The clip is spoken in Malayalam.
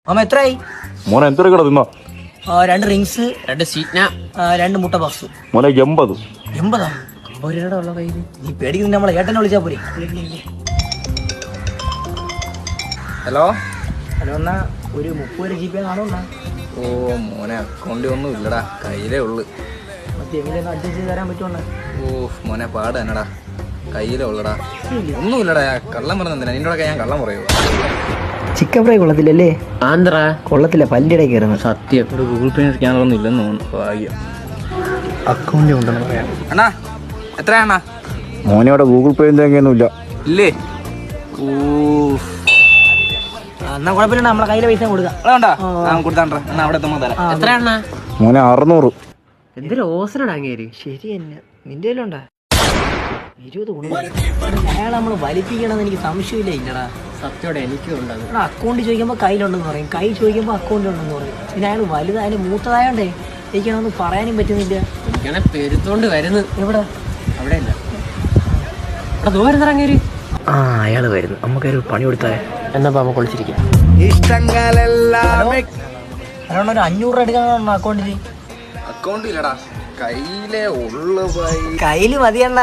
മാമ എത്രയായി? മോനെ എത്ര കട തിന്നോ? 2 റിങ്സ്, 2 സീറ്റ്ന, 2 മുട്ട പഫ്സ്. മോനെ 80. 80? 50 രൂപയുടെ ഉള്ള കയ്യിൽ. നീ പേടിക്കുന്ന നമ്മളെ ഏട്ടനെ വിളിച്ചാ പോരെ. ഹലോ ഹലോ, എന്നാ ഒരു 30 GB കാണോ? ഓ മോനെ, അക്കൗണ്ടിൽ ഒന്നും ഇല്ലടാ, കയ്യിലേ ഉള്ളു. മറ്റേ എങ്ങനെയൊന്നും അഡ്ജസ്റ്റ് ചെയ്ത് തരാൻ പറ്റുമോ? ഓ മോനെ, പാട് തന്നെടാ, കയ്യിലേ ഉള്ളടാ. ഒന്നുമില്ലടാ, കള്ളം പറഞ്ഞെന്തിനാ നിന്നോടൊക്കെ ഞാൻ കള്ളം പറയുമോ? Chicken fry കൊള്ളത്തില്ലല്ലേ? ആന്ധ്ര കൊള്ളത്തില്ല, പല്ലിടെ കയറുന്നു. സത്യം, ഇവിടെ ഗൂഗിൾ പേ സ്കാനറൊന്നും ഇല്ലെന്ന് തോന്നുന്നു. ഭാഗ്യം. അക്കൗണ്ടിൽ ഉണ്ടെന്ന് പറയാം. അണ്ണാ എത്രയാണാ? മോനെ അവിടെ ഗൂഗിൾ പേ എന്തെങ്കിലും ഇല്ല. ഇല്ലേ? ഓ എന്നാ കുഴപ്പമില്ല, നമ്മളെ കയ്യിലെ പൈസ കൊടുക്കാം. കൊടുത്താണ്ടാ, എന്നാ അവിടെ എത്തുമ്പോ തരാം. എത്രയാണ? മോനെ 600. എന്തൊരു ഓസനടാങ്ങേര്. ശരി തന്നെ, നിന്റെ കയ്യിലുണ്ടാ 20 ഗുണം. അയാൾ നമ്മൾ വലിപ്പിക്കണമെന്ന് എനിക്ക് സംശയമില്ല. ഇല്ലടാ, സത്യോടെ എനിക്കും ഉണ്ടാകും. അക്കൗണ്ട് ചോദിക്കുമ്പോൾ കയ്യിലുണ്ടെന്ന് പറയും, കൈ ചോദിക്കുമ്പോൾ അക്കൗണ്ട് ഉണ്ടെന്ന് പറയും. പിന്നെ അയാൾ വലുതായാലും മൂത്തതായോണ്ടേ എനിക്കാണൊന്നും പറയാനും പറ്റുന്നില്ല. എനിക്കാണെ പെരുത്തോണ്ട് വരുന്നു. എവിടെ? അവിടെ ഇല്ല, അവിടെ ദൂരം ഇറങ്ങേര്. അയാൾ വരുന്നു, നമുക്കൊരു പണി കൊടുത്താലേ. എന്നപ്പോ നമ്മ കുളിച്ചിരിക്കാം. അതുകൊണ്ട് ഒരു 500 രൂപ എടുക്കാൻ അക്കൗണ്ടിൽ. അക്കൗണ്ട് ഇല്ലടാ, കയ്യിലേ ഉള്ളു. കയ്യിൽ മതിയണ്ണ.